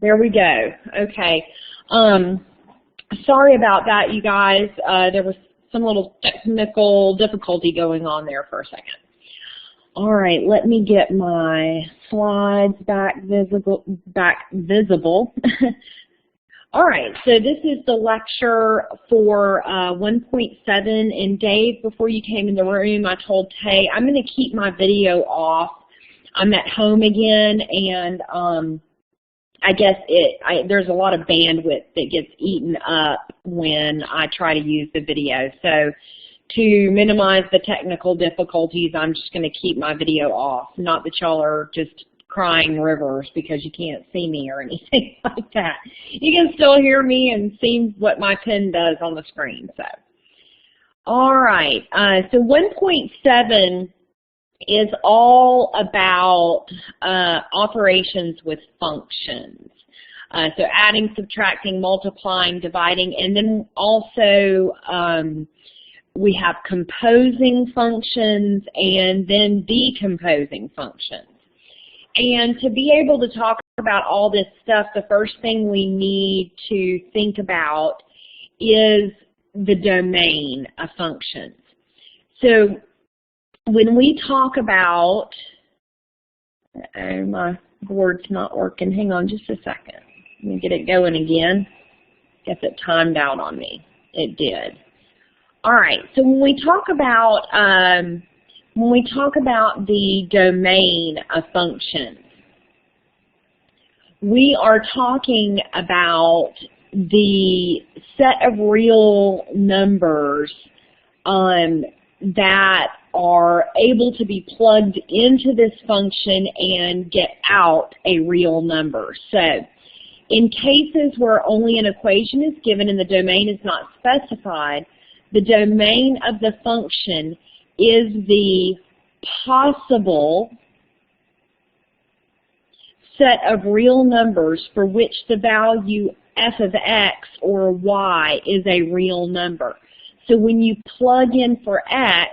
There we go. Okay. Sorry about that, you guys. There was some little technical difficulty going on there for a second. All right, let me get my slides back visible. All right, so this is the lecture for 1.7, and Dave, before you came in the room, I told Tay, I'm going to keep my video off. I'm at home again, and I guess there's a lot of bandwidth that gets eaten up when I try to use the video. So to minimize the technical difficulties, I'm just going to keep my video off. Not that y'all are just crying rivers because you can't see me or anything like that. You can still hear me and see what my pen does on the screen. So, all right. So 1.7 is all about operations with functions. So adding, subtracting, multiplying, dividing, and then also we have composing functions and then decomposing functions. And to be able to talk about all this stuff, the first thing we need to think about is the domain of functions. So when we talk about, my board's not working. Hang on just a second. Let me get it going again. Guess it timed out on me. It did. All right. So when we talk about the domain of functions, we are talking about the set of real numbers that are able to be plugged into this function and get out a real number. So in cases where only an equation is given and the domain is not specified, the domain of the function is the possible set of real numbers for which the value f of x or y is a real number. So when you plug in for x,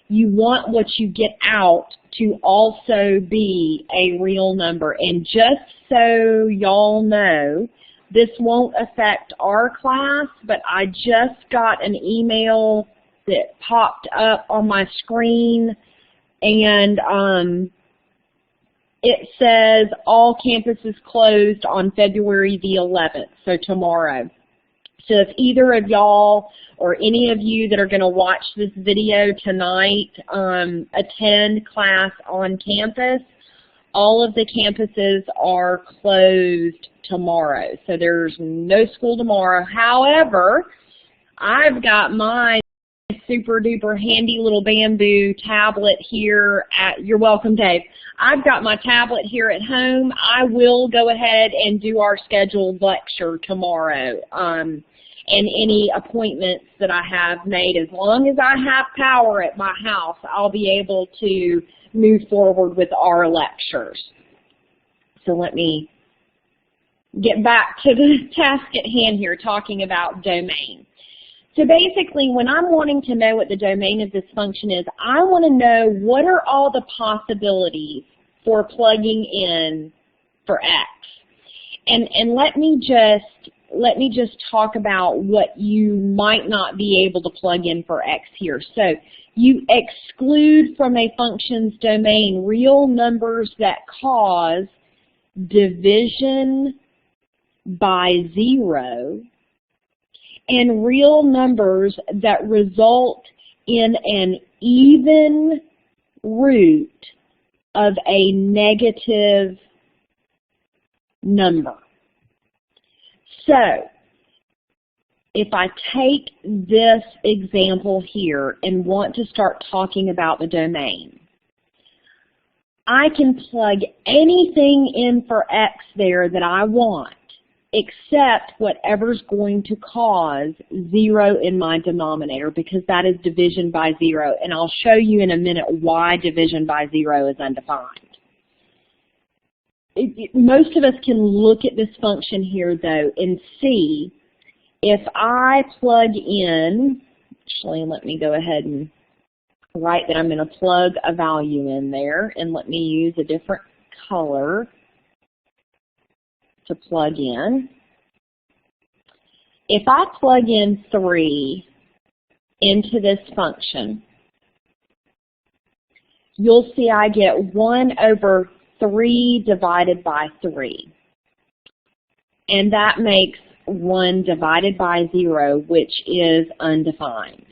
you want what you get out to also be a real number. And just so y'all know, this won't affect our class, but I just got an email that popped up on my screen, and it says all campuses closed on February the 11th, so tomorrow. So if either of y'all or any of you that are going to watch this video tonight attend class on campus, all of the campuses are closed tomorrow. So there's no school tomorrow. However, I've got my super duper handy little bamboo tablet here you're welcome, Dave. I've got my tablet here at home. I will go ahead and do our scheduled lecture tomorrow. And any appointments that I have made, as long as I have power at my house, I'll be able to move forward with our lectures. So let me get back to the task at hand here, talking about domain. So basically, when I'm wanting to know what the domain of this function is, I want to know what are all the possibilities for plugging in for x. And let me just talk about what you might not be able to plug in for x here. So you exclude from a function's domain real numbers that cause division by 0 and real numbers that result in an even root of a negative number. So if I take this example here and want to start talking about the domain, I can plug anything in for x there that I want, except whatever's going to cause 0 in my denominator, because that is division by 0. And I'll show you in a minute why division by 0 is undefined. Most of us can look at this function here, though, and see if I plug in, actually let me go ahead and write that I'm going to plug a value in there, and let me use a different color to plug in. If I plug in 3 into this function, you'll see I get 1 over 3 divided by 3. And that makes 1 divided by 0, which is undefined.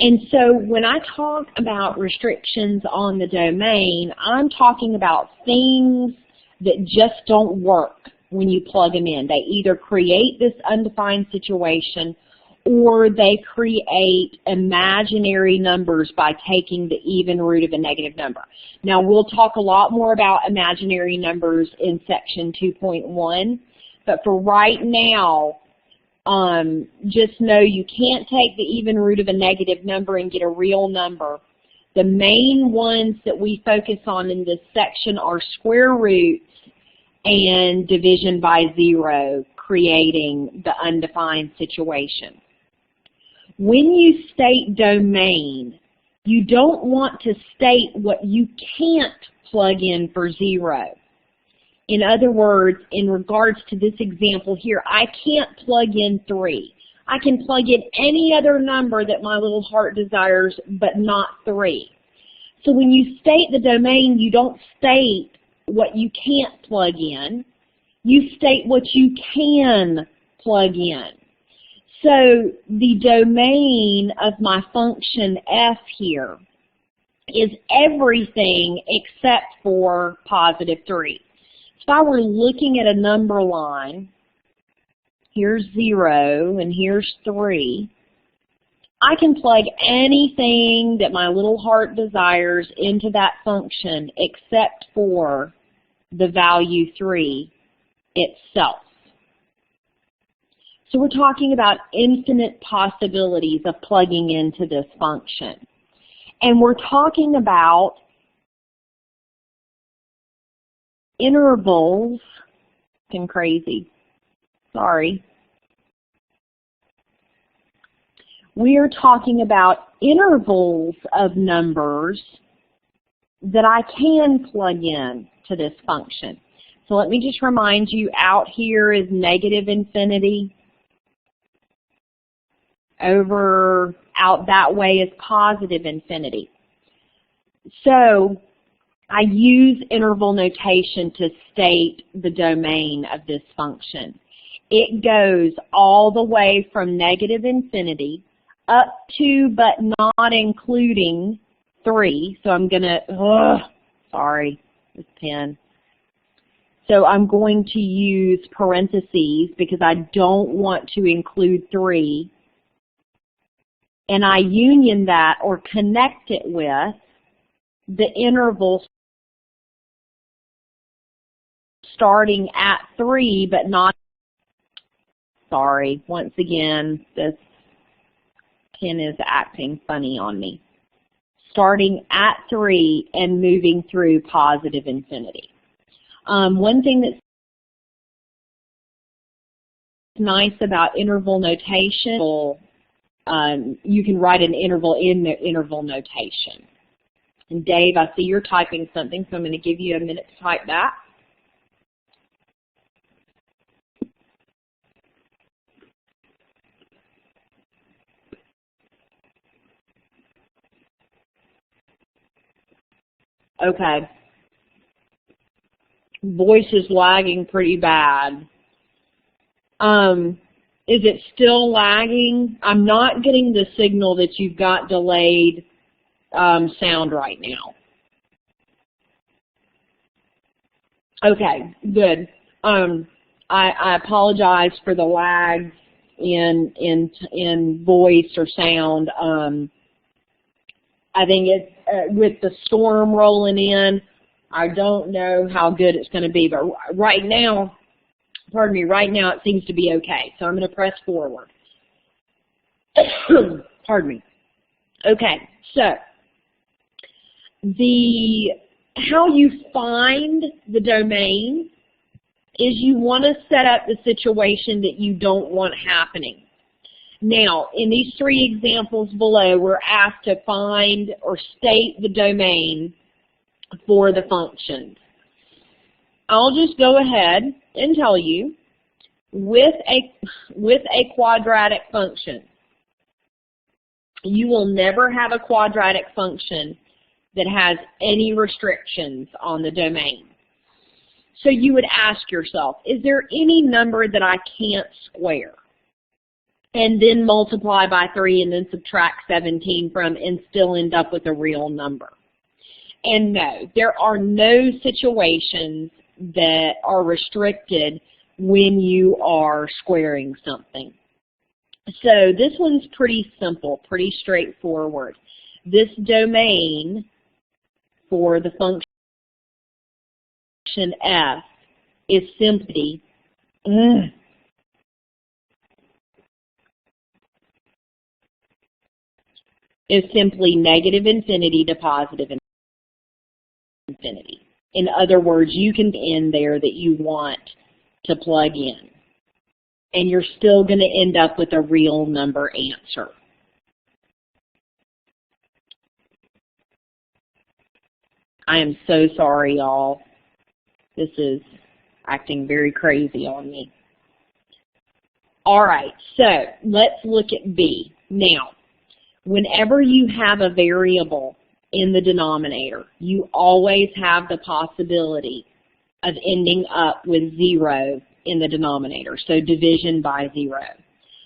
And so when I talk about restrictions on the domain, I'm talking about things that just don't work when you plug them in. They either create this undefined situation or they create imaginary numbers by taking the even root of a negative number. Now, we'll talk a lot more about imaginary numbers in section 2.1, but for right now, just know you can't take the even root of a negative number and get a real number. The main ones that we focus on in this section are square roots and division by 0, creating the undefined situation. When you state domain, you don't want to state what you can't plug in for 0. In other words, in regards to this example here, I can't plug in 3. I can plug in any other number that my little heart desires, but not 3. So when you state the domain, you don't state what you can't plug in. You state what you can plug in. So the domain of my function f here is everything except for positive 3. If I were looking at a number line, here's 0 and here's 3, I can plug anything that my little heart desires into that function except for the value 3 itself. So we're talking about infinite possibilities of plugging into this function. And we're talking about intervals. Fucking crazy. Sorry. We are talking about intervals of numbers that I can plug in to this function. So let me just remind you, out here is negative infinity. Over out that way is positive infinity. So I use interval notation to state the domain of this function. It goes all the way from negative infinity up to but not including 3. So I'm going to, sorry, this pen. So I'm going to use parentheses because I don't want to include 3. And I union that or connect it with the interval starting at 3 but not, sorry, once again, this pen is acting funny on me. Starting at 3 and moving through positive infinity. One thing that's nice about interval notation, you can write an interval in the interval notation. And Dave, I see you're typing something, so I'm going to give you a minute to type that. Okay. Voice is lagging pretty bad. Is it still lagging? I'm not getting the signal that you've got delayed sound right now. Okay, good. I apologize for the lag in voice or sound. I think it's with the storm rolling in, I don't know how good it's going to be, but right now, pardon me, right now it seems to be okay. So I'm going to press forward. Pardon me. Okay, so how you find the domain is you want to set up the situation that you don't want happening. Now, in these 3 examples below, we're asked to find or state the domain for the functions. I'll just go ahead and tell you, with a quadratic function, you will never have a quadratic function that has any restrictions on the domain. So you would ask yourself, is there any number that I can't square and then multiply by 3 and then subtract 17 from and still end up with a real number? And no, there are no situations that are restricted when you are squaring something. So this one's pretty simple, pretty straightforward. This domain for the function f is simply negative infinity to positive infinity. In other words, you can in there that you want to plug in, and you're still going to end up with a real number answer. I am so sorry, y'all. This is acting very crazy on me. All right, so let's look at B. Now, whenever you have a variable in the denominator, you always have the possibility of ending up with 0 in the denominator, so division by 0.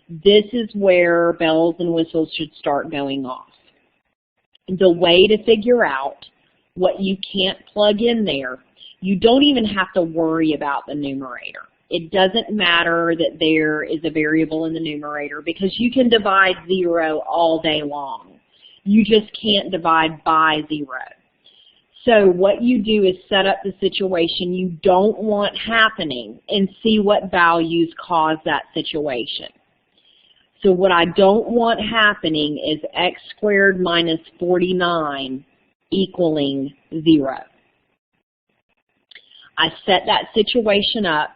This is where bells and whistles should start going off. The way to figure out what you can't plug in there, you don't even have to worry about the numerator. It doesn't matter that there is a variable in the numerator because you can divide 0 all day long. You just can't divide by 0. So what you do is set up the situation you don't want happening and see what values cause that situation. So what I don't want happening is x squared minus 49 equaling 0. I set that situation up,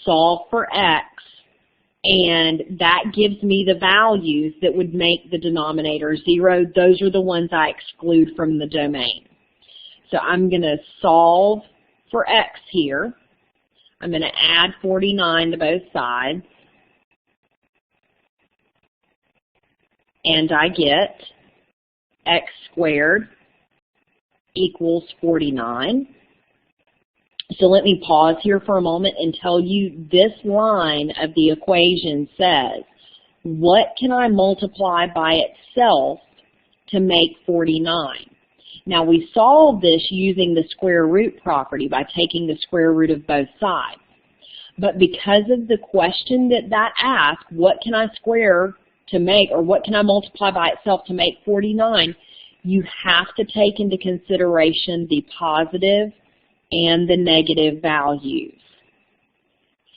solve for x, and that gives me the values that would make the denominator 0. Those are the ones I exclude from the domain. So I'm going to solve for x here. I'm going to add 49 to both sides. And I get x squared equals 49. So let me pause here for a moment and tell you this line of the equation says, what can I multiply by itself to make 49? Now we solve this using the square root property by taking the square root of both sides. But because of the question that asks, what can I square to make, or what can I multiply by itself to make 49, you have to take into consideration the positive and the negative values.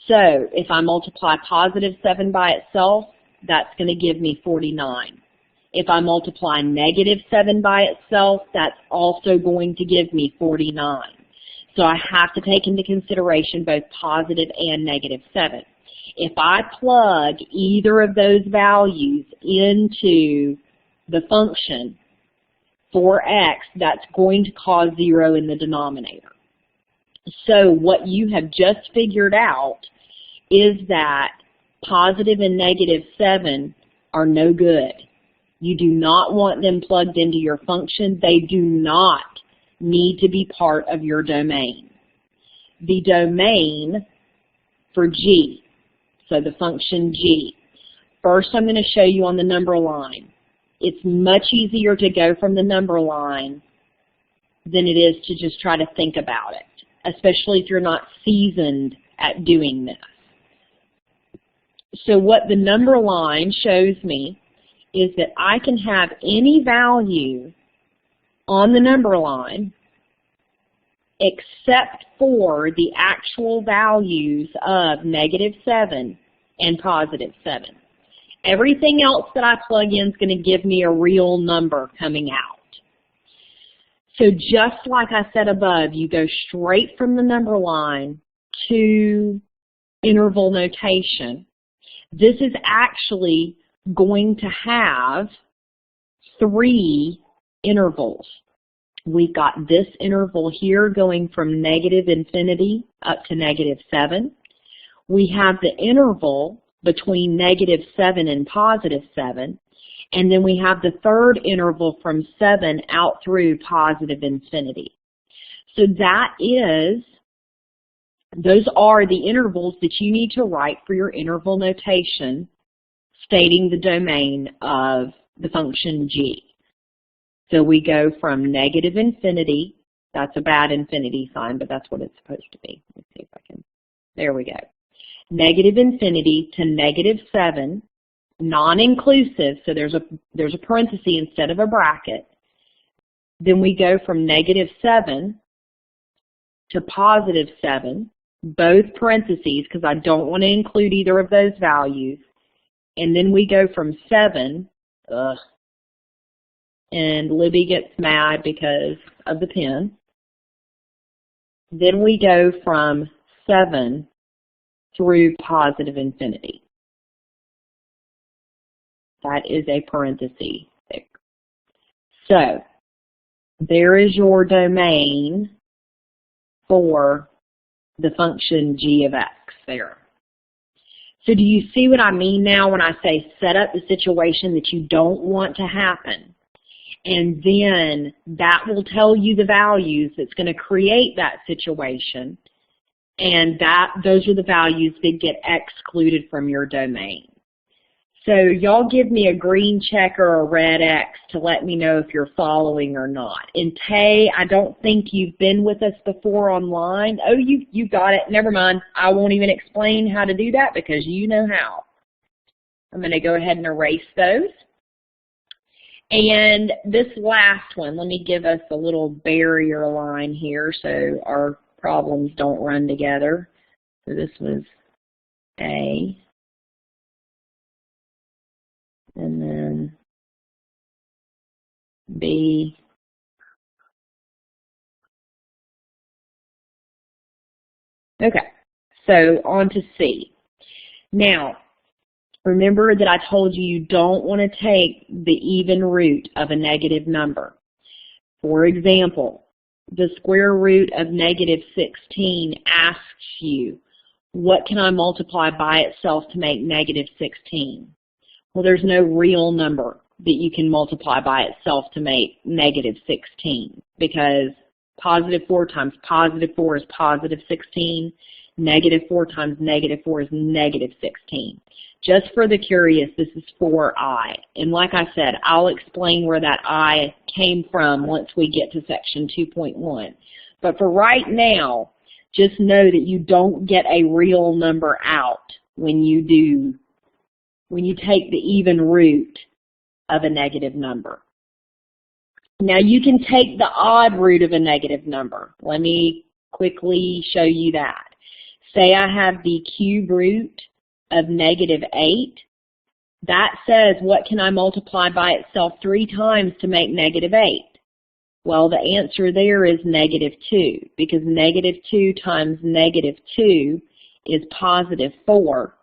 So if I multiply positive 7 by itself, that's going to give me 49. If I multiply negative 7 by itself, that's also going to give me 49. So I have to take into consideration both positive and negative 7. If I plug either of those values into the function for x, that's going to cause 0 in the denominator. So what you have just figured out is that positive and negative 7 are no good. You do not want them plugged into your function. They do not need to be part of your domain. The domain for G, so the function G, first I'm going to show you on the number line. It's much easier to go from the number line than it is to just try to think about it, especially if you're not seasoned at doing this. So what the number line shows me is that I can have any value on the number line except for the actual values of negative 7 and positive 7. Everything else that I plug in is going to give me a real number coming out. So just like I said above, you go straight from the number line to interval notation. This is actually going to have 3 intervals. we've got this interval here going from negative infinity up to negative 7. We have the interval between negative 7 and positive 7. And then we have the third interval from 7 out through positive infinity. So those are the intervals that you need to write for your interval notation stating the domain of the function g. So we go from negative infinity, that's a bad infinity sign, but that's what it's supposed to be. Let's see if I can, there we go. Negative infinity to negative 7, non-inclusive, so there's a parenthesis instead of a bracket. Then we go from negative 7 to positive 7, both parentheses, because I don't want to include either of those values. And then we go from 7, and Libby gets mad because of the pen. Then we go from 7 through positive infinity. That is a parenthesis there. So there is your domain for the function g of x there. So do you see what I mean now when I say set up the situation that you don't want to happen? And then that will tell you the values that's going to create that situation. And those are the values that get excluded from your domain. So y'all give me a green check or a red X to let me know if you're following or not. And Tay, I don't think you've been with us before online. Oh, you got it. Never mind. I won't even explain how to do that because you know how. I'm going to go ahead and erase those. And this last one, let me give us a little barrier line here so our problems don't run together. So this was A. And then B. Okay, so on to C. Now, remember that I told you don't want to take the even root of a negative number. For example, the square root of negative 16 asks you, what can I multiply by itself to make negative 16? Well, there's no real number that you can multiply by itself to make negative 16 because positive 4 times positive 4 is positive 16. Negative 4 times negative 4 is negative 16. Just for the curious, this is for I. And like I said, I'll explain where that I came from once we get to section 2.1. But for right now, just know that you don't get a real number out when you take the even root of a negative number. Now you can take the odd root of a negative number. Let me quickly show you that. Say I have the cube root of negative 8. That says, what can I multiply by itself 3 times to make negative 8? Well, the answer there is negative 2, because negative 2 times negative 2 is positive 4,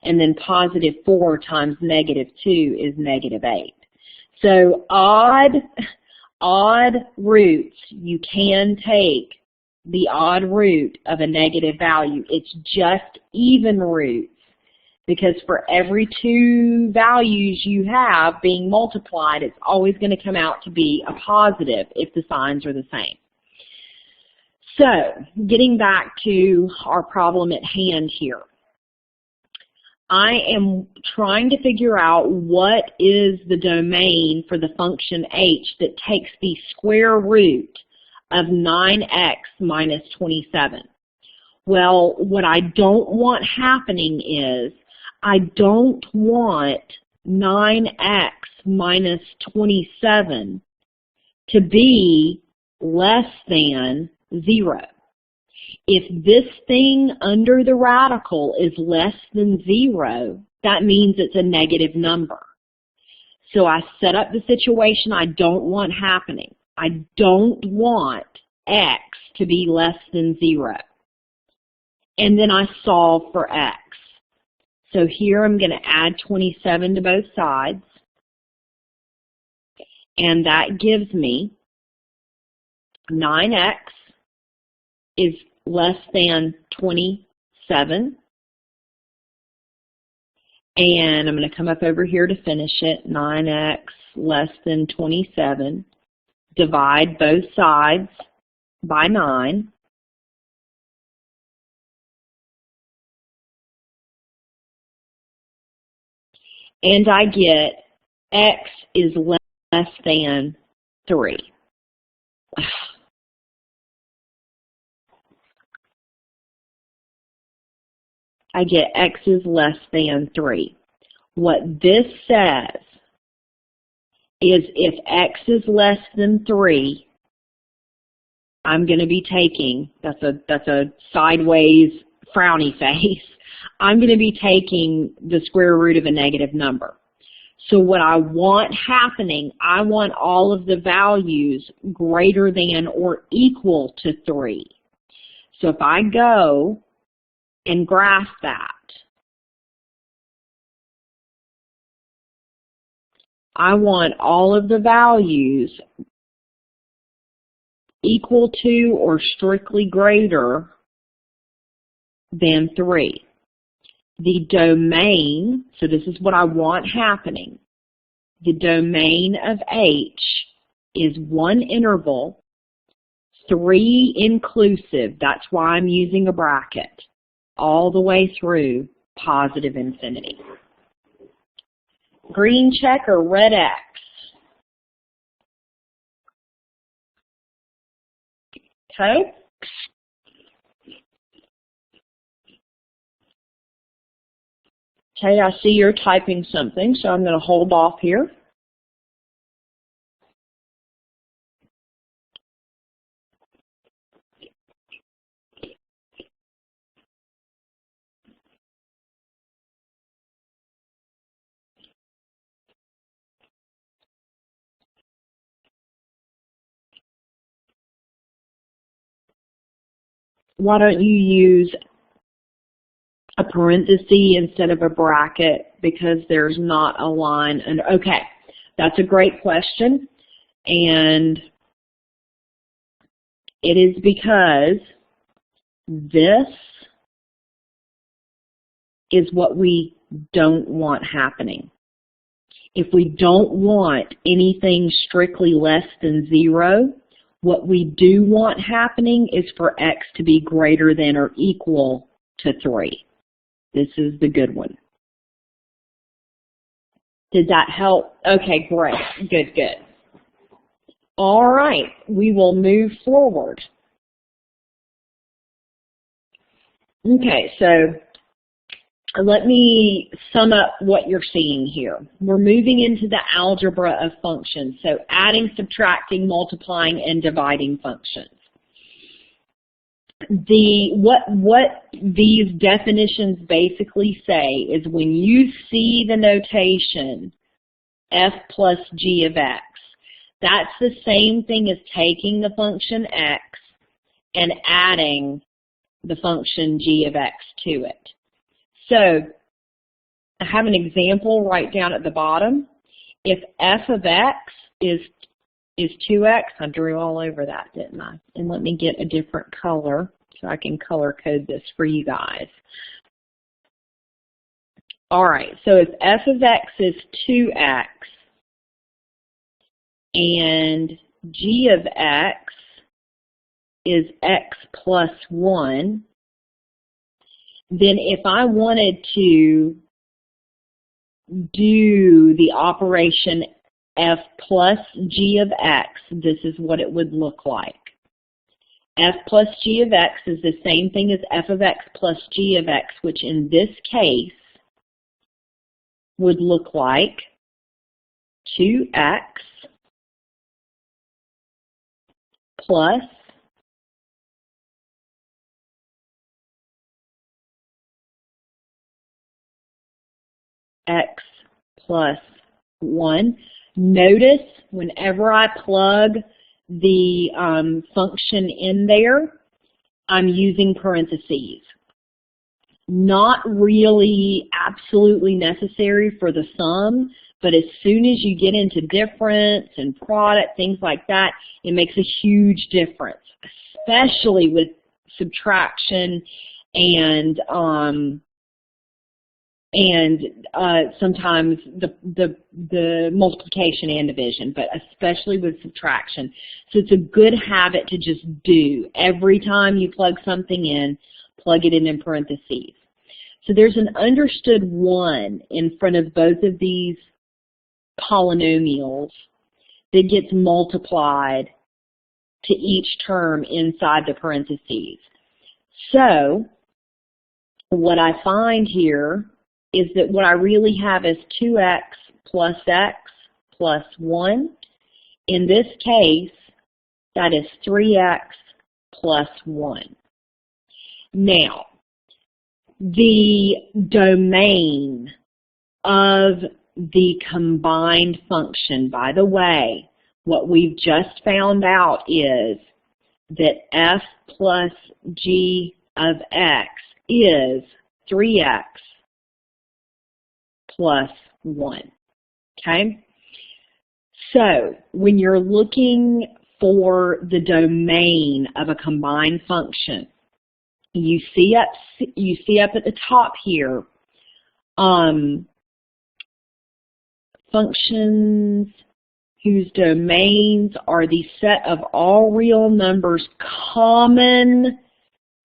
and then positive 4 times negative 2 is negative 8. So odd roots, you can take the odd root of a negative value. It's just even roots, because for every 2 values you have being multiplied, it's always going to come out to be a positive if the signs are the same. So, getting back to our problem at hand here. I am trying to figure out what is the domain for the function h that takes the square root of 9x minus 27. Well, what I don't want happening is I don't want 9x minus 27 to be less than 0. If this thing under the radical is less than 0, that means it's a negative number. So I set up the situation I don't want happening. I don't want x to be less than 0. And then I solve for x. So here I'm going to add 27 to both sides. And that gives me 9x is less than 27. And I'm going to come up over here to finish it. 9x less than 27. Divide both sides by 9. And I get x is less than 3. I get x is less than 3. What this says is if x is less than 3, I'm going to be taking, that's a sideways frowny face, I'm going to be taking the square root of a negative number. So what I want happening, I want all of the values greater than or equal to 3. So if I go and graph that, I want all of the values equal to or strictly greater than 3. The domain, so this is what I want happening, the domain of H is one interval, 3 inclusive, that's why I'm using a bracket, all the way through positive infinity. Green check or red X? Okay. Okay, I see you're typing something, so I'm going to hold off here. Why don't you use a parenthesis instead of a bracket because there's not a line? And okay, that's a great question, and it is because this is what we don't want happening. If we don't want anything strictly less than 0, what we do want happening is for x to be greater than or equal to 3. This is the good one. Did that help? Okay, great. Good, good. All right, we will move forward. Okay, so let me sum up what you're seeing here. We're moving into the algebra of functions, so adding, subtracting, multiplying, and dividing functions. What these definitions basically say is when you see the notation f plus g of x, that's the same thing as taking the function x and adding the function g of x to it. So I have an example right down at the bottom. If f of x is 2x, I drew all over that, didn't I? And let me get a different color so I can color code this for you guys. All right, so if f of x is 2x and g of x is x plus 1, then if I wanted to do the operation f plus g of x, this is what it would look like. F plus g of x is the same thing as f of x plus g of x, which in this case would look like 2x plus x plus 1. Notice whenever I plug the function in there, I'm using parentheses. Not really absolutely necessary for the sum, But as soon as you get into difference and product, things like that, it makes a huge difference, especially with subtraction and sometimes the multiplication and division, but especially with subtraction. So it's a good habit to just do. Every time you plug something in, plug it in parentheses. So there's an understood 1 in front of both of these polynomials that gets multiplied to each term inside the parentheses. So what I find here is that what I really have is 2x plus x plus 1. In this case, that is 3x plus 1. Now, the domain of the combined function, by the way, what we've just found out is that f plus g of x is 3x plus 1, okay? So when you're looking for the domain of a combined function, you see up at the top here, functions whose domains are the set of all real numbers common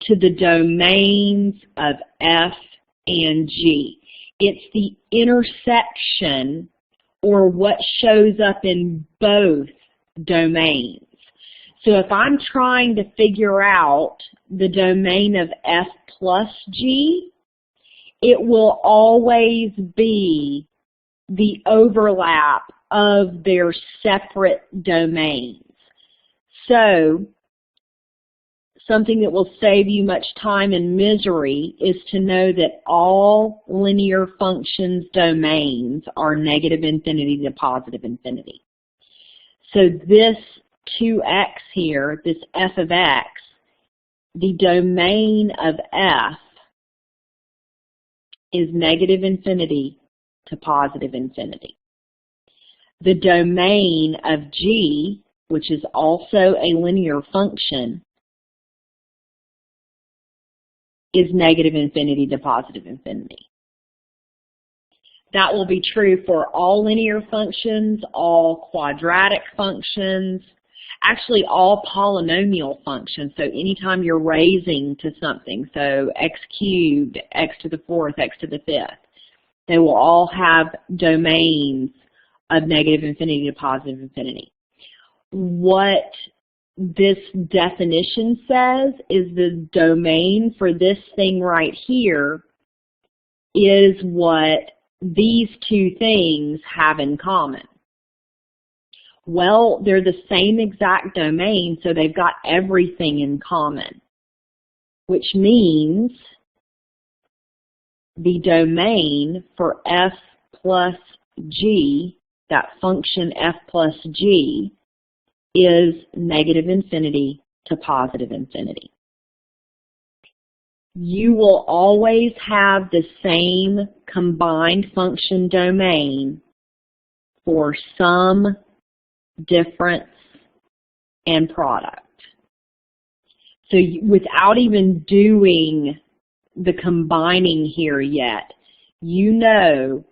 to the domains of f and g. It's the intersection, or what shows up in both domains. So if I'm trying to figure out the domain of f plus g, it will always be the overlap of their separate domains. So something that will save you much time and misery is to know that all linear functions' domains are negative infinity to positive infinity. So this 2x here, this f of x, the domain of f is negative infinity to positive infinity. The domain of g, which is also a linear function, is negative infinity to positive infinity. That will be true for all linear functions, all quadratic functions, actually all polynomial functions. So anytime you're raising to something, so x cubed, x to the fourth, x to the fifth, they will all have domains of negative infinity to positive infinity. What this definition says is the domain for this thing right here is what these two things have in common. Well, they're the same exact domain, so they've got everything in common, which means the domain for f plus g, that function f plus g, is negative infinity to positive infinity. You will always have the same combined function domain for sum, difference, and product. So without even doing the combining here yet, you know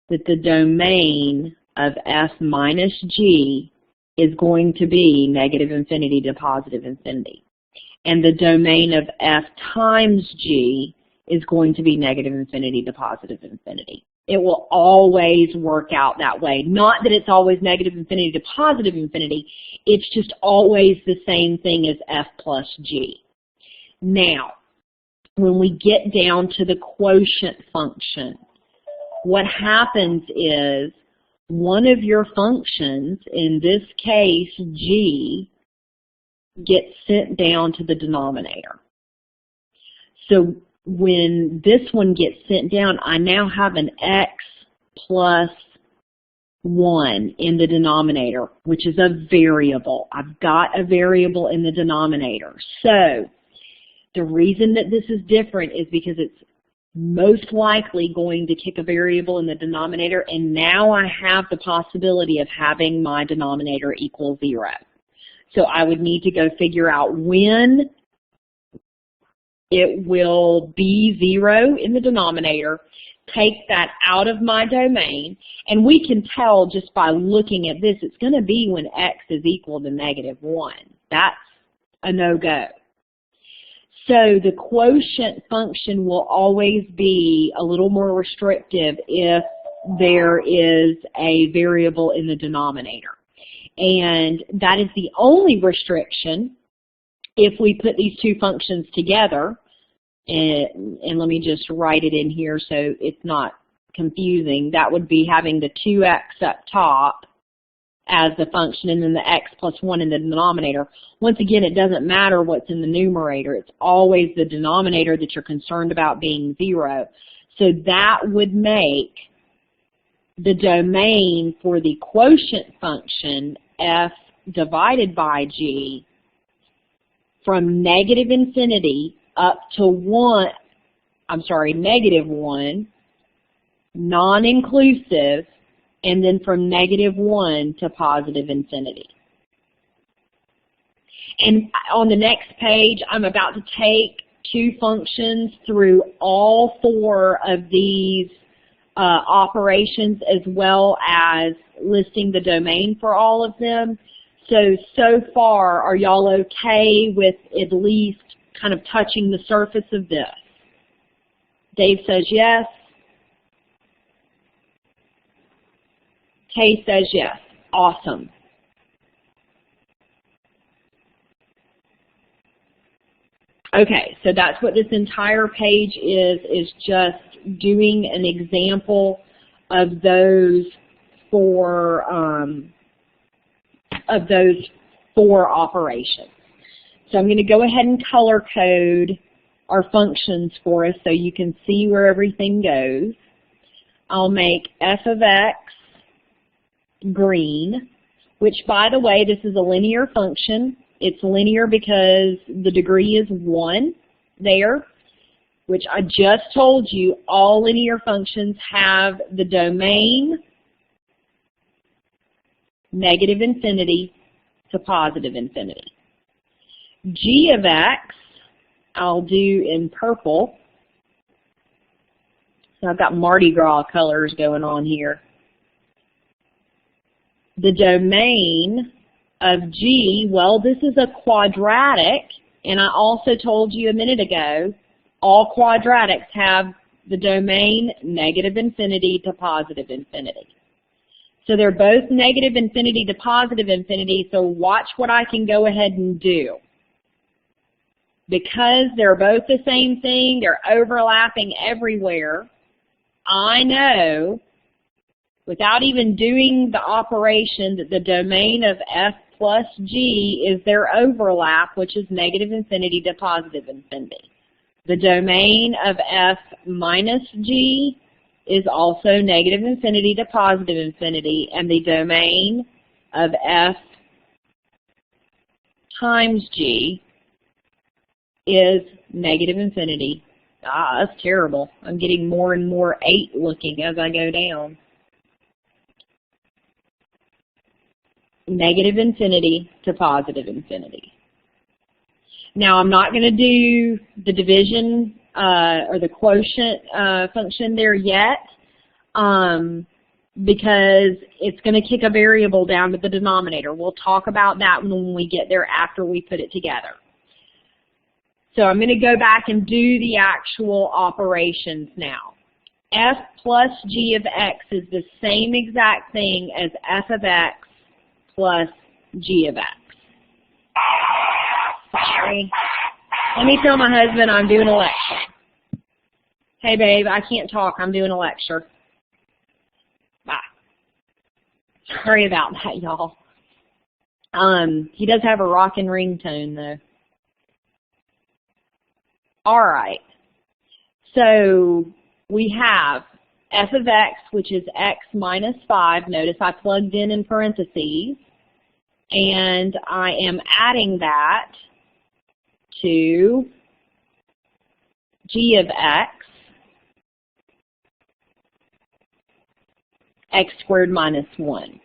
that the domain of f minus g is going to be negative infinity to positive infinity. And the domain of f times g is going to be negative infinity to positive infinity. It will always work out that way. Not that it's always negative infinity to positive infinity, it's just always the same thing as f plus g. Now, when we get down to the quotient function, what happens is one of your functions, in this case g, gets sent down to the denominator. So when this one gets sent down, I now have an x plus 1 in the denominator, which is a variable. I've got a variable in the denominator. So the reason that this is different is because it's most likely going to kick a variable in the denominator, and now I have the possibility of having my denominator equal 0. So I would need to go figure out when it will be 0 in the denominator, take that out of my domain, and we can tell just by looking at this, it's going to be when x is equal to -1. That's a no-go. So the quotient function will always be a little more restrictive if there is a variable in the denominator. And that is the only restriction if we put these two functions together. And let me just write it in here so it's not confusing. That would be having the 2x up top as the function and then the x plus 1 in the denominator. Once again, it doesn't matter what's in the numerator. It's always the denominator that you're concerned about being 0. So that would make the domain for the quotient function f divided by g from -infinity up to -1, non-inclusive, and then from -1 to +infinity. And on the next page, I'm about to take two functions through all 4 of these operations, as well as listing the domain for all of them. So far, are y'all okay with at least kind of touching the surface of this? Dave says yes. Kay says yes. Awesome. Okay, so that's what this entire page is just doing an example of those 4 operations. So I'm going to go ahead and color code our functions for us so you can see where everything goes. I'll make f of x green, which, by the way, this is a linear function. It's linear because the degree is 1 there, which I just told you all linear functions have the domain -infinity to +infinity. G of x, I'll do in purple. So I've got Mardi Gras colors going on here. The domain of G, well, this is a quadratic, and I also told you a minute ago, all quadratics have the domain -infinity to +infinity. So they're both -infinity to +infinity, so watch what I can go ahead and do. Because they're both the same thing, they're overlapping everywhere, I know, without even doing the operation, that the domain of f plus g is their overlap, which is -infinity to +infinity. The domain of f minus g is also -infinity to +infinity, and the domain of f times g is -infinity. Ah, that's terrible. I'm getting more and more 8 looking as I go down. -infinity to +infinity. Now I'm not going to do the division or the quotient function there yet because it's going to kick a variable down to the denominator. We'll talk about that when we get there after we put it together. So I'm going to go back and do the actual operations now. F plus g of x is the same exact thing as f of x plus g of x. Sorry. Let me tell my husband I'm doing a lecture. Hey, babe, I can't talk. I'm doing a lecture. Bye. Sorry about that, y'all. He does have a rockin' ringtone, though. All right. So we have f of x, which is x minus 5. Notice I plugged in parentheses. And I am adding that to g of x, x squared minus 1.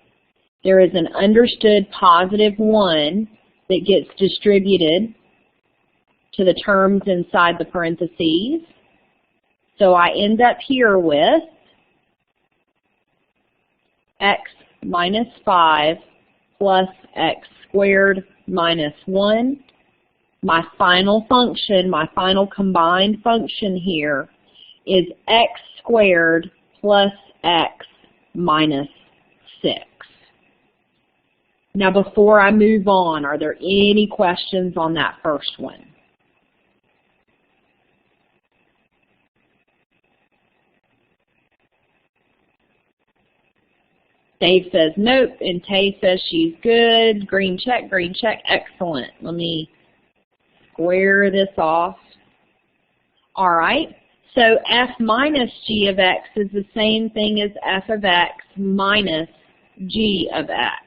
There is an understood positive 1 that gets distributed to the terms inside the parentheses. So I end up here with x minus 5 plus x squared minus 1. My final function, my final combined function here is x squared plus x minus 6. Now before I move on, are there any questions on that first one? Dave says nope, and Tay says she's good. Green check, excellent. Let me square this off. All right, so f minus g of x is the same thing as f of x minus g of x.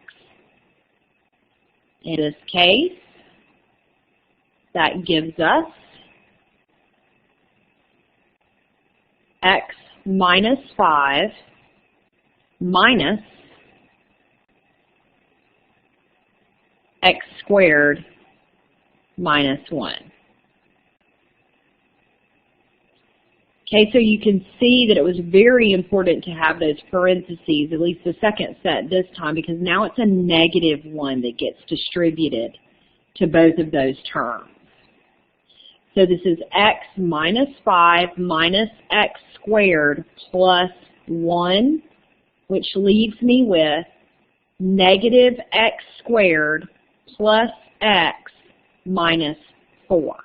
In this case, that gives us x minus 5 minus x squared minus 1. Okay, so you can see that it was very important to have those parentheses, at least the second set this time, because now it's a negative 1 that gets distributed to both of those terms. So this is x minus 5 minus x squared plus 1, which leaves me with negative x squared plus x minus 4.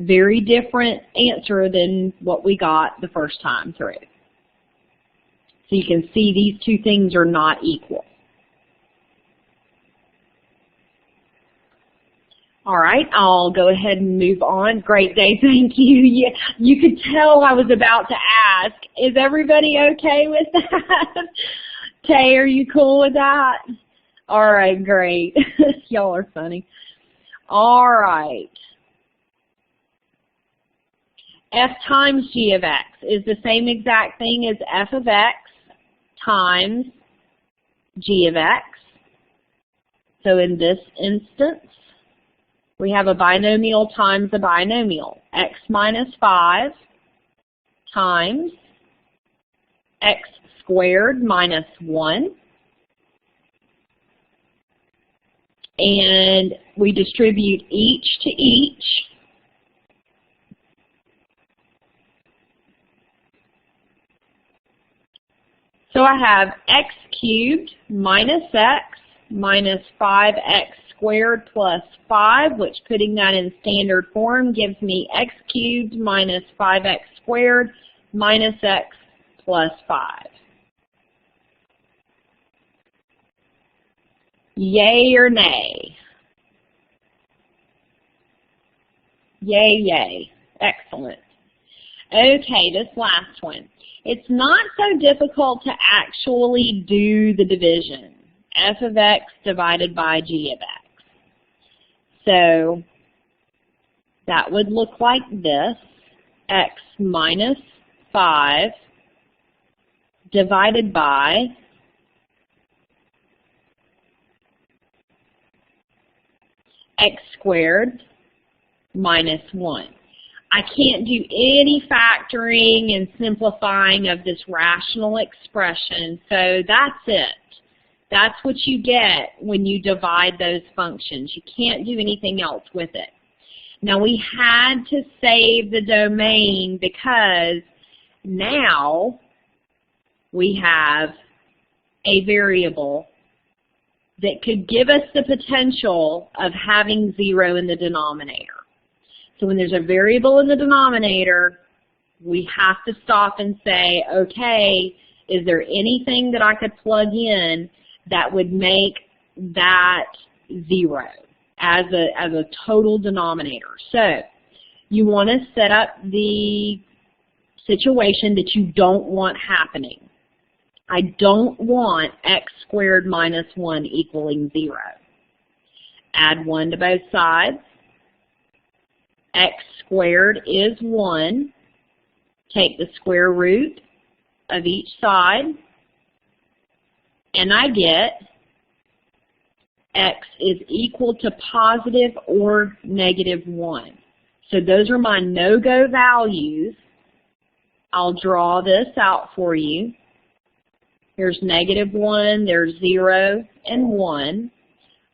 Very different answer than what we got the first time through. So you can see these two things are not equal. All right, I'll go ahead and move on. Great day, thank you. Yeah, you could tell I was about to ask, is everybody okay with that? Tay, are you cool with that? All right, great. Y'all are funny. All right. F times g of x is the same exact thing as f of x times g of x. So in this instance, we have a binomial times a binomial. X minus 5 times x squared minus 1. And we distribute each to each. So I have x cubed minus x minus 5x squared plus 5, which putting that in standard form gives me x cubed minus 5x squared minus x plus 5. Yay or nay? Yay, yay. Excellent. Okay, this last one. It's not so difficult to actually do the division. F of x divided by g of x. So that would look like this. X minus 5 divided by x squared minus 1. I can't do any factoring and simplifying of this rational expression, so that's it. That's what you get when you divide those functions. You can't do anything else with it. Now we had to save the domain because now we have a variable that could give us the potential of having 0 in the denominator. So when there's a variable in the denominator, we have to stop and say, okay, is there anything that I could plug in that would make that 0 as a total denominator? So you want to set up the situation that you don't want happening. I don't want x squared minus 1 equaling 0. Add 1 to both sides. X squared is 1. Take the square root of each side. and I get x is equal to positive or negative 1. So those are my no-go values. I'll draw this out for you. There's negative 1, there's 0, and 1.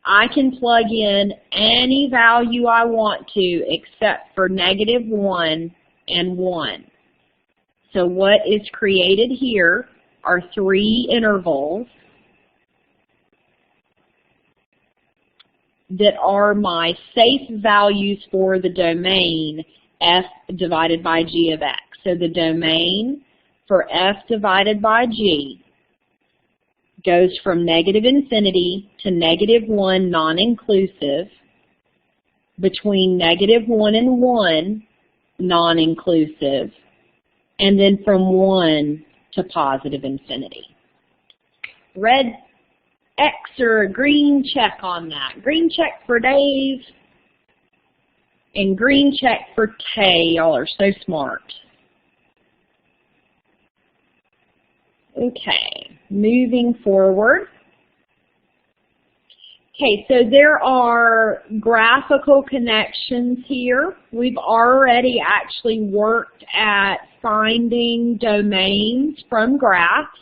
I can plug in any value I want to except for negative 1 and 1. So what is created here are 3 intervals that are my safe values for the domain f divided by g of x. So the domain for f divided by g goes from negative infinity to negative 1 non-inclusive, between negative 1 and 1 non-inclusive, and then from 1 to positive infinity. Red X or a green check on that. Green check for Dave and green check for Tay. Y'all are so smart. Okay, moving forward. Okay, so there are graphical connections here. We've already actually worked at finding domains from graphs.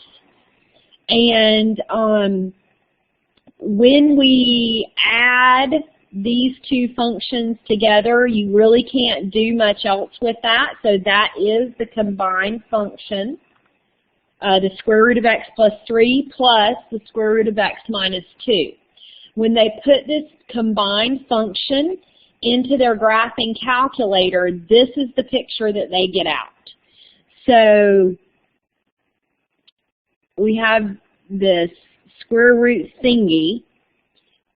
And when we add these two functions together, you really can't do much else with that. So that is the combined function. The square root of x plus 3 plus the square root of x minus 2. When they put this combined function into their graphing calculator, this is the picture that they get out. So we have this square root thingy,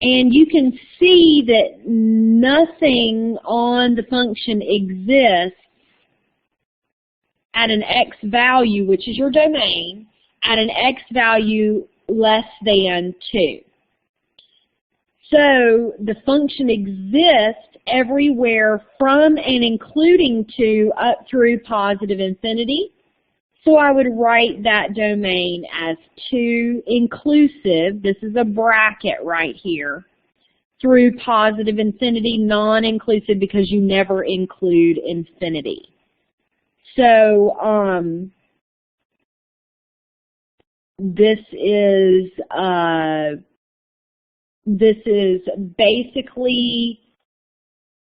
and you can see that nothing on the function exists at an x value, which is your domain, at an x value less than 2. So the function exists everywhere from and including 2 up through positive infinity. So I would write that domain as 2 inclusive, this is a bracket right here, through positive infinity, non-inclusive because you never include infinity. So this is basically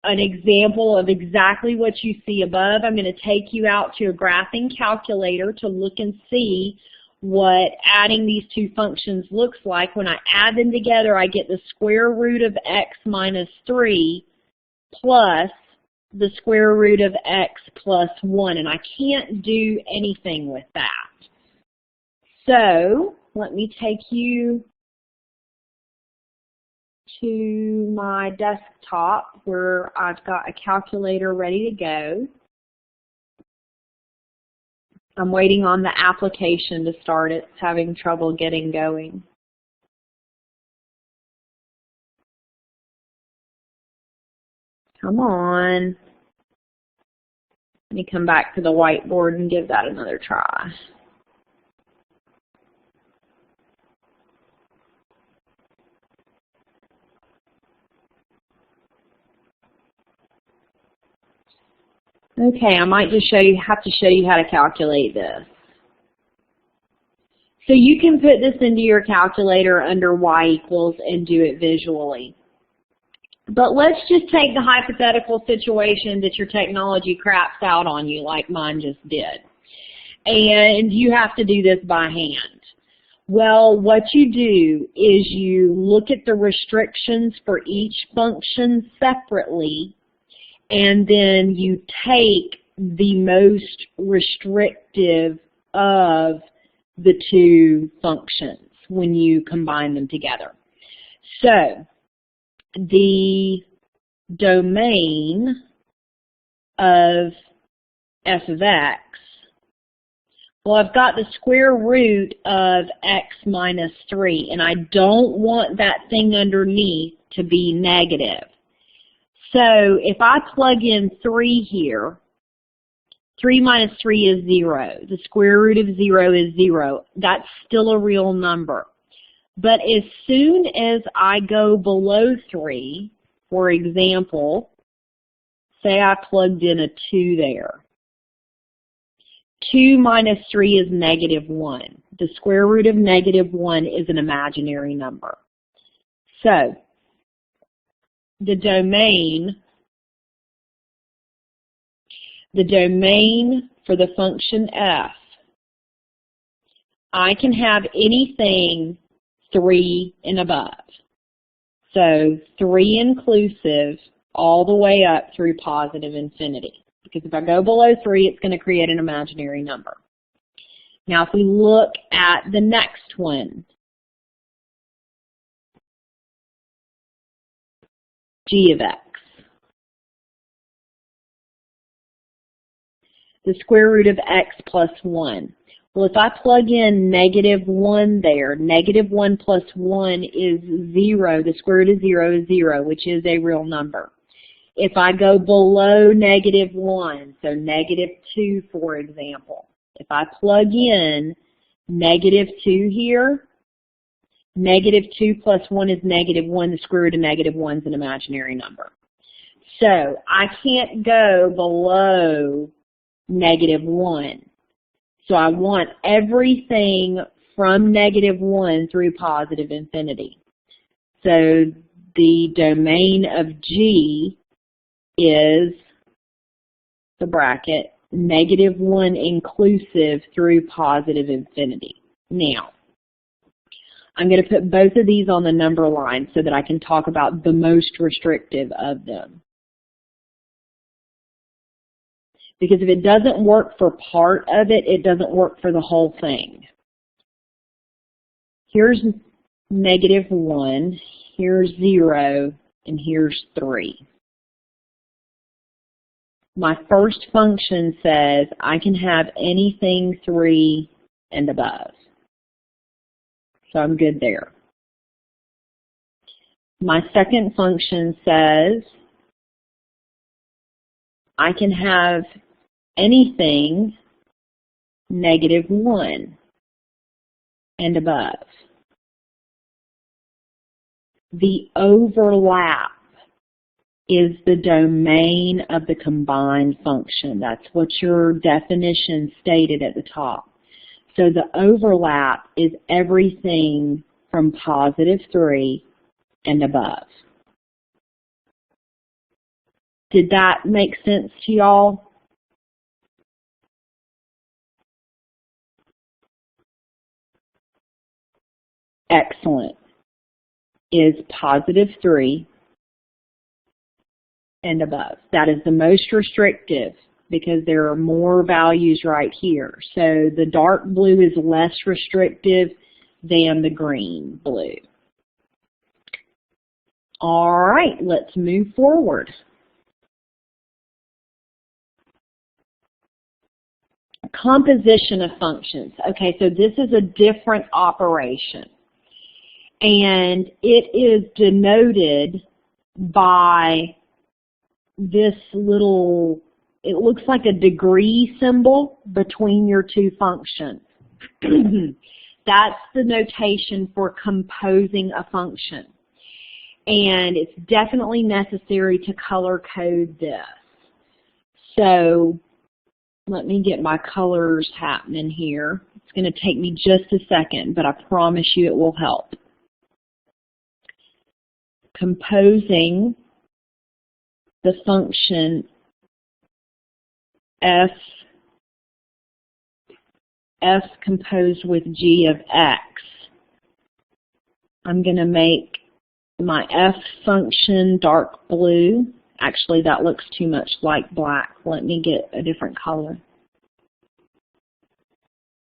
an example of exactly what you see above. I'm going to take you out to a graphing calculator to look and see what adding these two functions looks like. When I add them together, I get the square root of x minus 3 plus the square root of x plus 1, and I can't do anything with that. So let me take you to my desktop where I've got a calculator ready to go. I'm waiting on the application to start. It's having trouble getting going. Come on. Let me come back to the whiteboard and give that another try. Okay, I might just have to show you how to calculate this. So you can put this into your calculator under y equals and do it visually. But let's just take the hypothetical situation that your technology craps out on you like mine just did. And you have to do this by hand. Well, what you do is you look at the restrictions for each function separately, and then you take the most restrictive of the two functions when you combine them together. So the domain of f of x, well, I've got the square root of x minus 3, and I don't want that thing underneath to be negative. So if I plug in 3 here, 3 minus 3 is 0. The square root of 0 is 0. That's still a real number. But as soon as I go below 3, for example, say I plugged in a 2 there. 2 minus 3 is -1. The square root of -1 is an imaginary number. So the domain for the function f, I can have anything 3 and above. So 3 inclusive all the way up through positive infinity. Because if I go below 3, it's going to create an imaginary number. Now if we look at the next one, g of x. The square root of x plus 1. Well, if I plug in -1 there, -1 plus 1 is 0. The square root of 0 is 0, which is a real number. If I go below -1, so -2, for example, if I plug in -2 here, -2 plus 1 is -1. The square root of -1 is an imaginary number. So I can't go below -1. So I want everything from -1 through positive infinity. So the domain of G is the bracket -1 inclusive through positive infinity. Now, I'm going to put both of these on the number line so that I can talk about the most restrictive of them. Because if it doesn't work for part of it, it doesn't work for the whole thing. Here's -1, here's 0, and here's 3. My first function says I can have anything 3 and above. So I'm good there. My second function says I can have anything -1 and above. The overlap is the domain of the combined function. That's what your definition stated at the top. So the overlap is everything from +3 and above. Did that make sense to y'all? Excellent. Is +3 and above. That is the most restrictive because there are more values right here. So the dark blue is less restrictive than the green blue. All right, let's move forward. Composition of functions. Okay, so this is a different operation. And it is denoted by this little, it looks like a degree symbol between your two functions. That's the notation for composing a function. And it's definitely necessary to color code this. So let me get my colors happening here. It's going to take me just a second, but I promise you it will help. Composing the function f composed with g of x. I'm going to make my f function dark blue. Actually, that looks too much like black. Let me get a different color.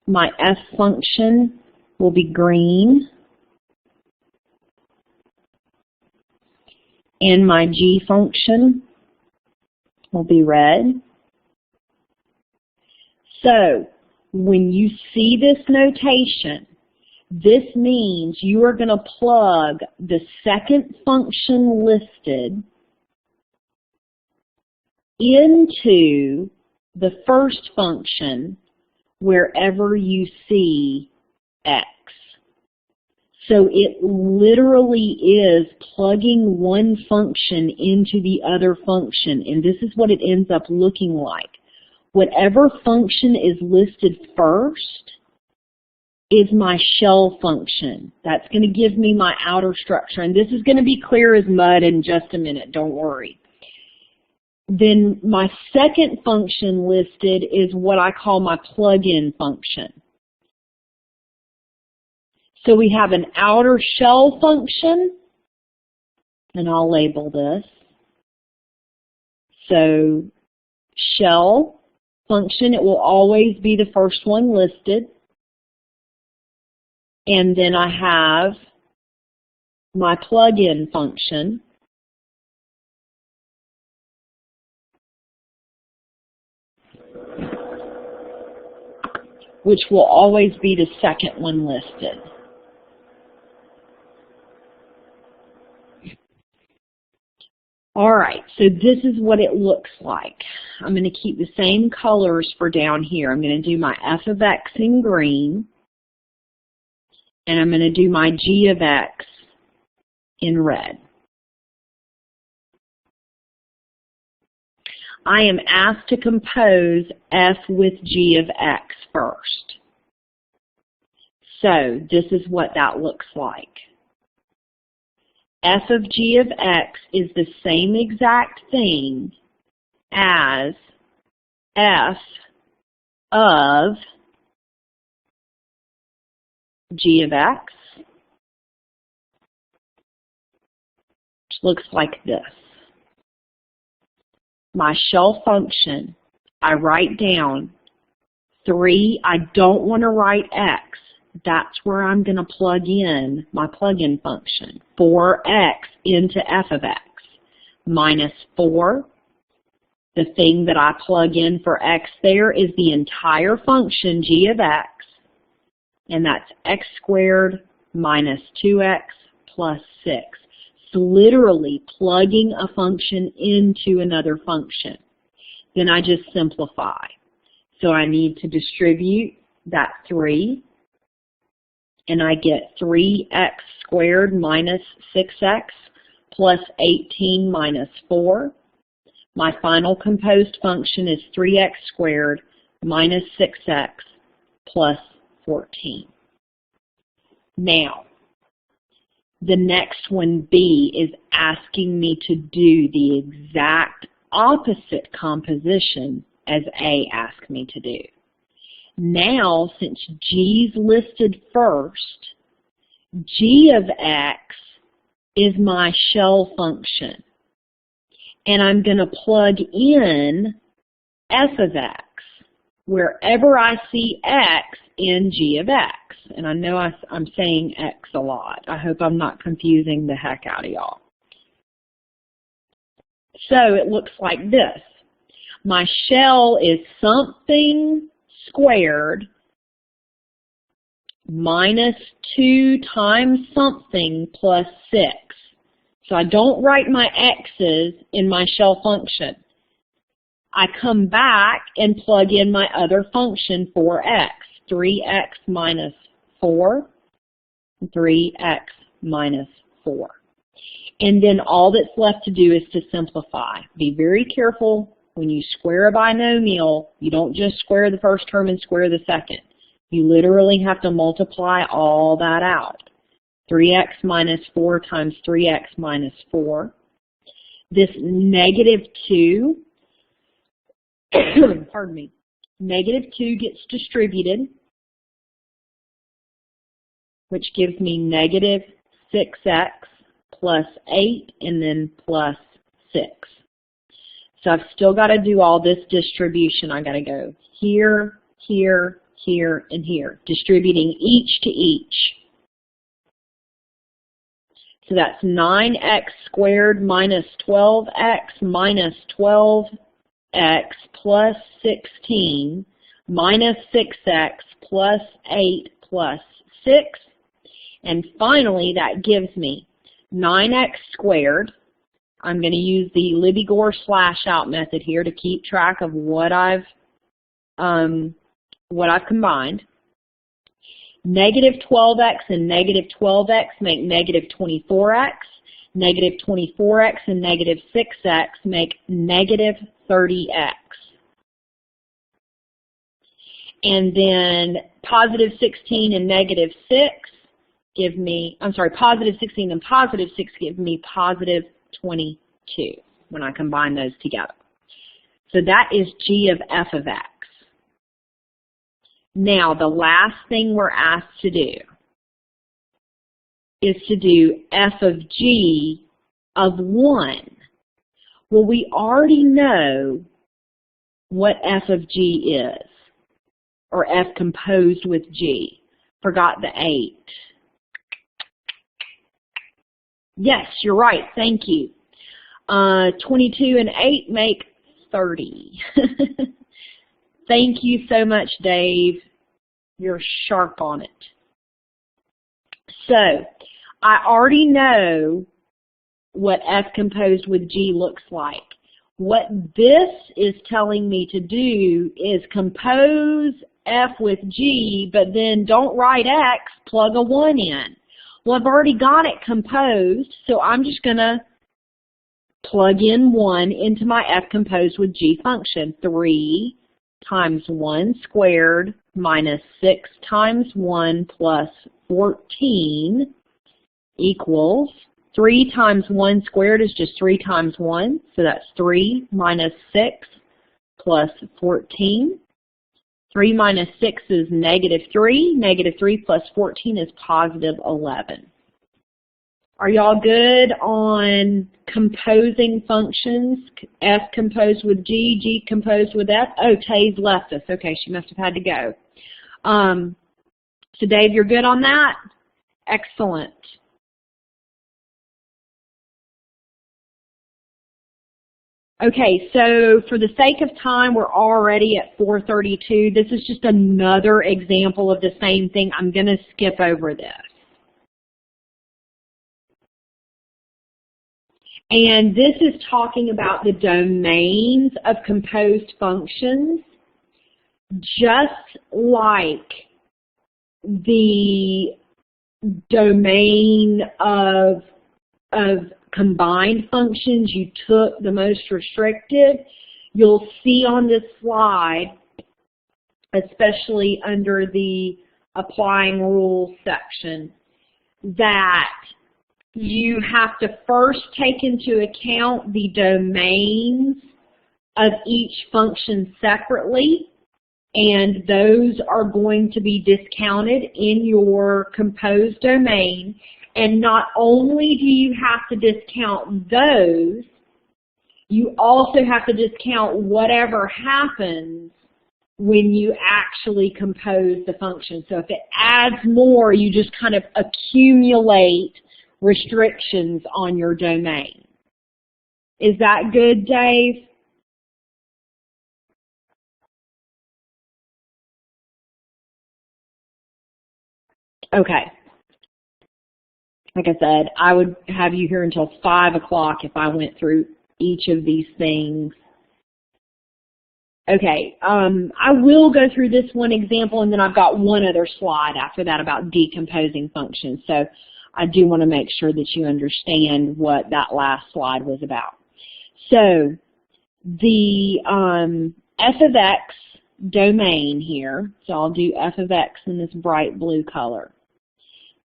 My f function will be green. And my g function will be red. So when you see this notation, this means you are going to plug the second function listed into the first function wherever you see x. So it literally is plugging one function into the other function, and this is what it ends up looking like. Whatever function is listed first is my shell function. That's going to give me my outer structure, and this is going to be clear as mud in just a minute, don't worry. Then my second function listed is what I call my plug-in function. So we have an outer shell function, and I'll label this. So shell function, it will always be the first one listed. And then I have my plug-in function. Which will always be the second one listed. All right, so this is what it looks like. I'm going to keep the same colors for down here. I'm going to do my f of x in green, and I'm going to do my g of x in red. I am asked to compose f with g of x first. So this is what that looks like. F of g of x is the same exact thing as f of g of x, which looks like this. My shell function, I write down 3, I don't want to write x. That's where I'm going to plug in my plug-in function, 4x into f of x, minus 4. The thing that I plug in for x there is the entire function g of x, and that's x squared minus 2x plus 6. It's literally plugging a function into another function. Then I just simplify. So I need to distribute that 3. And I get 3x squared minus 6x plus 18 minus 4. My final composed function is 3x squared minus 6x plus 14. Now, the next one, B, is asking me to do the exact opposite composition as A asked me to do. Now, since G's listed first, G of x is my shell function. And I'm going to plug in f of x wherever I see x in G of x. And I know I'm saying x a lot. I hope I'm not confusing the heck out of y'all. So it looks like this. My shell is something squared minus 2 times something plus 6. So I don't write my x's in my shell function. I come back and plug in my other function for x, 3x minus 4, 3x minus 4. And then all that's left to do is to simplify. Be very careful. When you square a binomial, you don't just square the first term and square the second. You literally have to multiply all that out. 3x minus 4 times 3x minus 4. This negative 2, pardon me, negative 2 gets distributed, which gives me negative 6x plus 8 and then plus 6. So I've still got to do all this distribution. I've got to go here, here, here, and here, distributing each to each. So that's 9x squared minus 12x minus 12x plus 16 minus 6x plus 8 plus 6. And finally, that gives me 9x squared. I'm going to use the Libby-Gore slash out method here to keep track of what I've combined. Negative 12x and negative 12x make negative 24x. Negative 24x and negative 6x make negative 30x. And then positive 16 and negative 6 give me, positive 16 and positive 6 give me positive 22 when I combine those together. So that is g of f of x. Now, the last thing we're asked to do is to do f of g of 1. Well, we already know what f of g is, or f composed with g. Forgot the 8. Yes, you're right. Thank you. 22 and 8 make 30. Thank you so much, Dave. You're sharp on it. So, I already know what f composed with g looks like. What this is telling me to do is compose f with g, but then don't write x, plug a 1 in. Well, I've already got it composed, so I'm just going to plug in 1 into my f composed with g function. 3 times 1 squared minus 6 times 1 plus 14 equals 3 times 1 squared is just 3 times 1, so that's 3 minus 6 plus 14. 3 minus 6 is negative 3. Negative 3 plus 14 is positive 11. Are y'all good on composing functions? F composed with G, G composed with F? Oh, Tay's left us. Okay, she must have had to go. So Dave, you're good on that? Excellent. Okay, so for the sake of time, we're already at 4:32. This is just another example of the same thing. I'm going to skip over this. And this is talking about the domains of composed functions, just like the domain of combined functions. You took the most restrictive. You'll see on this slide, especially under the applying rules section, that you have to first take into account the domains of each function separately, and those are going to be discounted in your composed domain. And not only do you have to discount those, you also have to discount whatever happens when you actually compose the function. So if it adds more, you just kind of accumulate restrictions on your domain. Is that good, Dave? Okay. Like I said, I would have you here until 5 o'clock if I went through each of these things. Okay, I will go through this one example, and then I've got one other slide after that about decomposing functions. So I do want to make sure that you understand what that last slide was about. So the f of x domain here, so I'll do f of x in this bright blue color.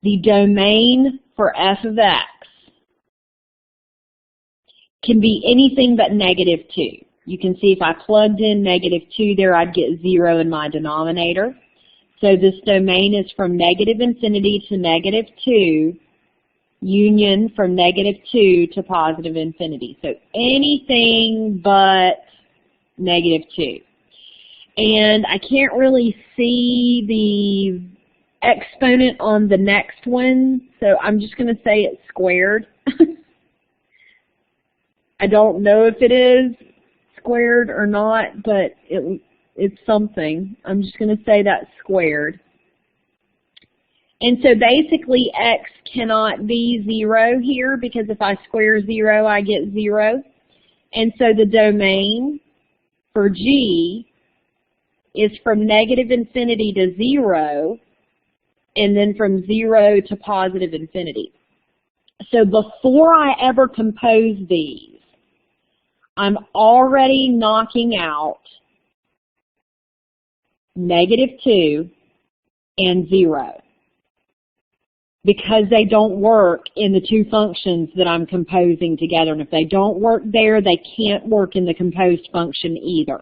The domain for f of x can be anything but negative 2. You can see if I plugged in negative 2 there, I'd get 0 in my denominator. So this domain is from negative infinity to negative 2, union from negative 2 to positive infinity. So anything but negative 2. And I can't really see the exponent on the next one, so I'm just going to say it's squared. I don't know if it is squared or not, but it's something. I'm just going to say that's squared. And so basically x cannot be 0 here, because if I square 0, I get 0. And so the domain for g is from negative infinity to 0, and then from 0 to positive infinity. So before I ever compose these, I'm already knocking out -2 and 0 because they don't work in the two functions that I'm composing together. And if they don't work there, they can't work in the composed function either.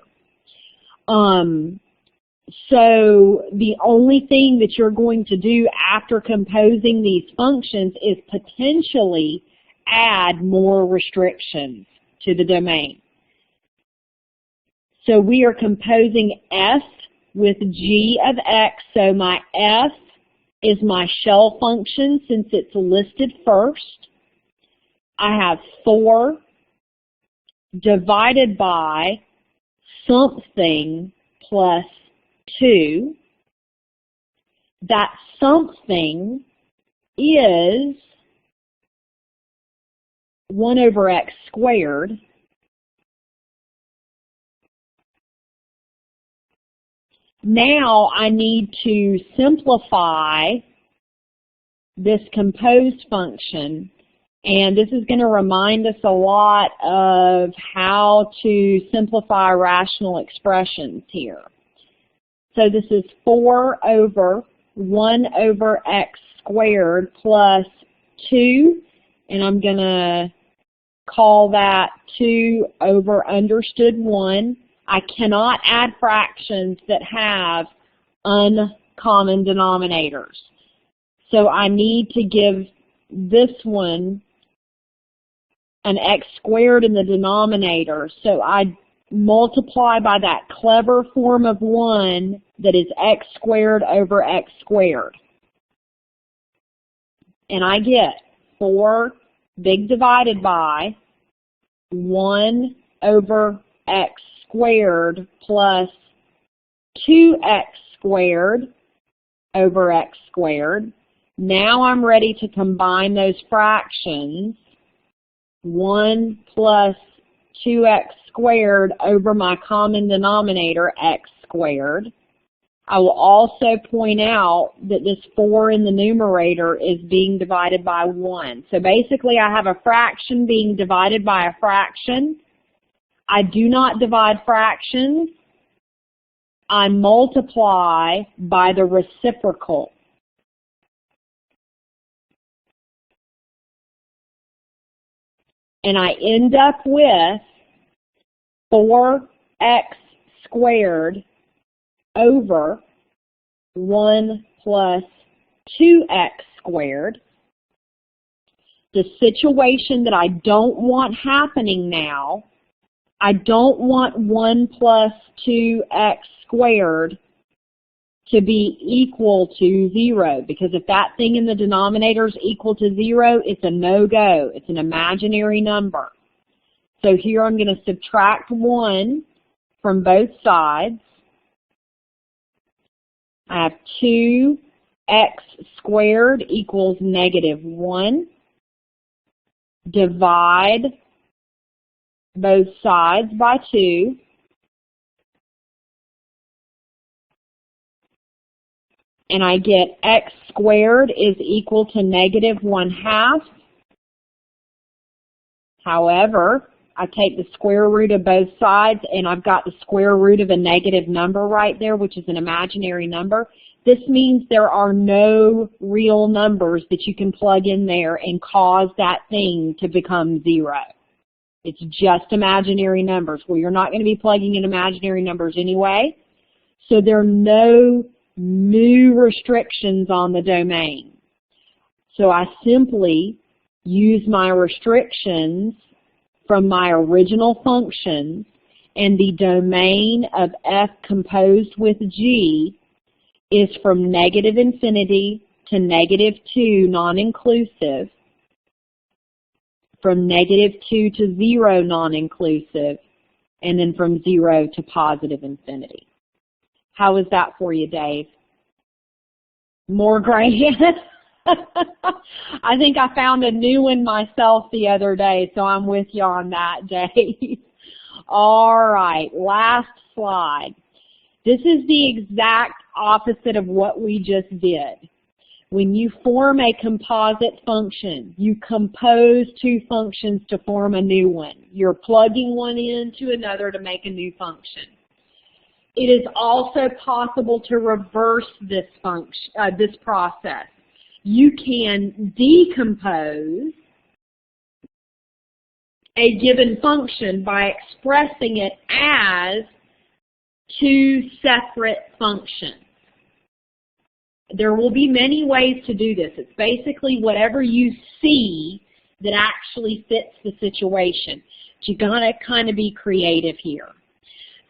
So the only thing that you're going to do after composing these functions is potentially add more restrictions to the domain. So we are composing f with g of x, so my f is my shell function since it's listed first. I have 4 divided by something plus 2. That something is 1 over x squared. Now I need to simplify this composed function, and this is going to remind us a lot of how to simplify rational expressions here. So this is 4 over 1 over x squared plus 2, and I'm going to call that 2 over understood 1. I cannot add fractions that have uncommon denominators. So I need to give this one an x squared in the denominator. So I multiply by that clever form of 1 that is x squared over x squared. And I get 4 big divided by 1 over x squared plus 2x squared over x squared. Now I'm ready to combine those fractions. 1 plus 2x squared over my common denominator, x squared. I will also point out that this 4 in the numerator is being divided by 1. So basically I have a fraction being divided by a fraction. I do not divide fractions. I multiply by the reciprocal. And I end up with 4x squared over 1 plus 2x squared. The situation that I don't want happening now, I don't want 1 plus 2x squared to be equal to 0, because if that thing in the denominator is equal to 0, it's a no-go. It's an imaginary number. So here I'm going to subtract 1 from both sides. I have 2x squared equals -1. Divide both sides by 2. And I get x squared is equal to -1/2. However, I take the square root of both sides, and I've got the square root of a negative number right there, which is an imaginary number. This means there are no real numbers that you can plug in there and cause that thing to become 0. It's just imaginary numbers. Well, you're not going to be plugging in imaginary numbers anyway, so there are no new restrictions on the domain. So I simply use my restrictions from my original functions, and the domain of f composed with g is from -infinity to -2 non-inclusive, from -2 to 0 non-inclusive, and then from 0 to positive infinity. How is that for you, Dave? More grand? I think I found a new one myself the other day, so I'm with you on that, Dave. All right, last slide. This is the exact opposite of what we just did. When you form a composite function, you compose two functions to form a new one. You're plugging one into another to make a new function. It is also possible to reverse this function, this process. You can decompose a given function by expressing it as two separate functions. There will be many ways to do this. It's basically whatever you see that actually fits the situation. But you gotta kind of be creative here.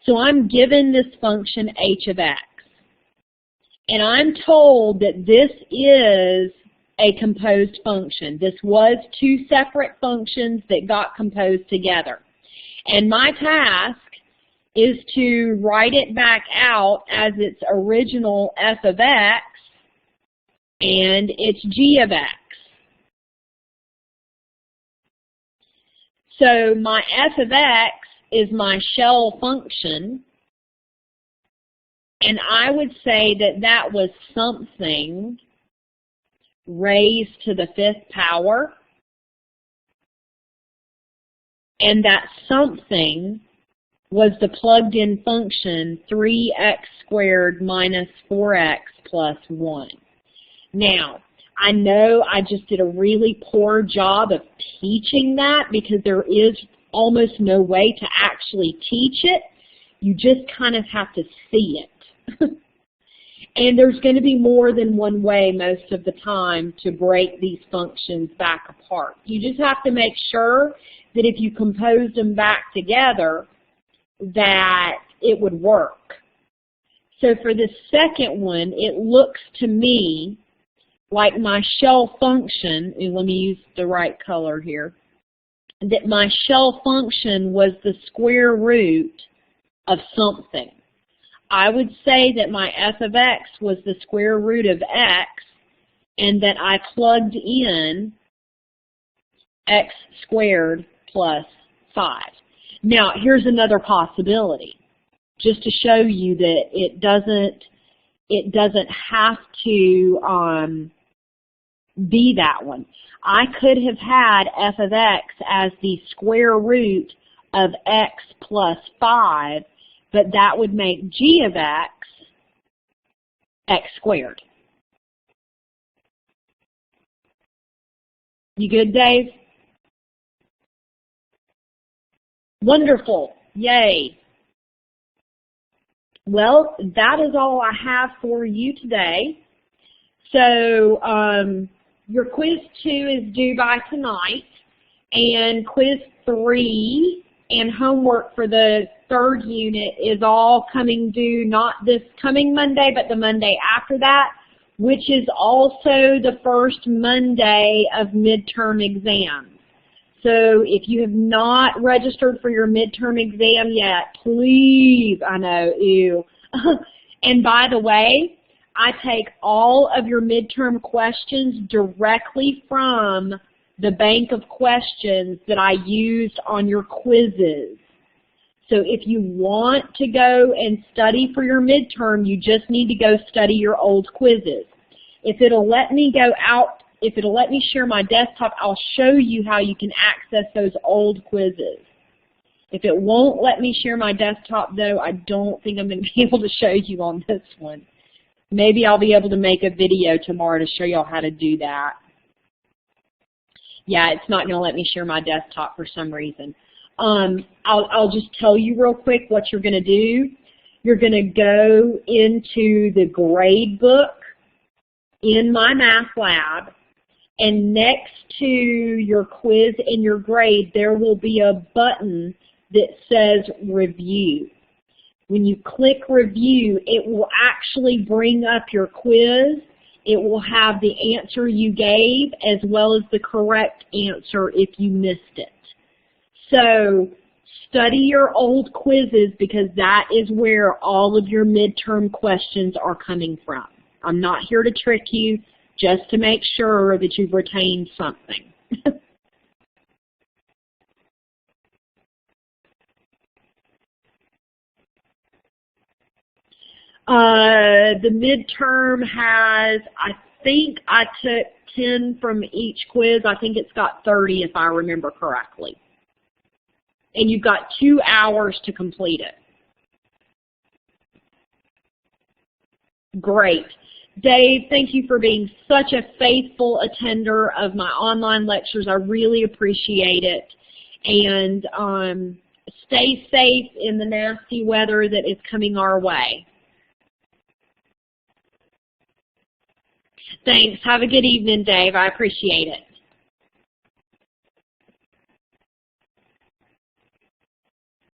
So I'm given this function h of x, and I'm told that this is a composed function. This was two separate functions that got composed together. And my task is to write it back out as its original f of x and its g of x. So my f of x is my shell function, and I would say that that was something raised to the 5th power, and that something was the plugged-in function 3x squared minus 4x plus 1. Now, I know I just did a really poor job of teaching that because there is almost no way to actually teach it. You just kind of have to see it. And there's going to be more than one way most of the time to break these functions back apart. You just have to make sure that if you composed them back together, that it would work. So for the second one, it looks to me like my shell function, and let me use the right color here, that my shell function was the square root of something. I would say that my f of x was the square root of x, and that I plugged in x squared plus 5. Now, here's another possibility, just to show you that it doesn't have to be that one. I could have had f of x as the square root of x plus 5, but that would make g of x squared. You good, Dave? Wonderful. Yay. Well, that is all I have for you today. So your quiz 2 is due by tonight, and quiz 3 and homework for the 3rd unit is all coming due not this coming Monday, but the Monday after that, which is also the first Monday of midterm exams. So if you have not registered for your midterm exam yet, please, I know, ew. And by the way, I take all of your midterm questions directly from the bank of questions that I used on your quizzes. So if you want to go and study for your midterm, you just need to go study your old quizzes. If it'll let me share my desktop, I'll show you how you can access those old quizzes. If it won't let me share my desktop, though, I don't think I'm going to be able to show you on this one. Maybe I'll be able to make a video tomorrow to show y'all how to do that. Yeah, it's not going to let me share my desktop for some reason. I'll just tell you real quick what you're going to do. You're going to go into the grade book in My Math Lab, and next to your quiz and your grade, there will be a button that says Review. When you click Review, it will actually bring up your quiz. It will have the answer you gave as well as the correct answer if you missed it. So study your old quizzes because that is where all of your midterm questions are coming from. I'm not here to trick you, just to make sure that you've retained something. The midterm has, I think I took 10 from each quiz. I think it's got 30 if I remember correctly. And you've got 2 hours to complete it. Great. Dave, thank you for being such a faithful attender of my online lectures. I really appreciate it. And stay safe in the nasty weather that is coming our way. Thanks. Have a good evening, Dave. I appreciate it.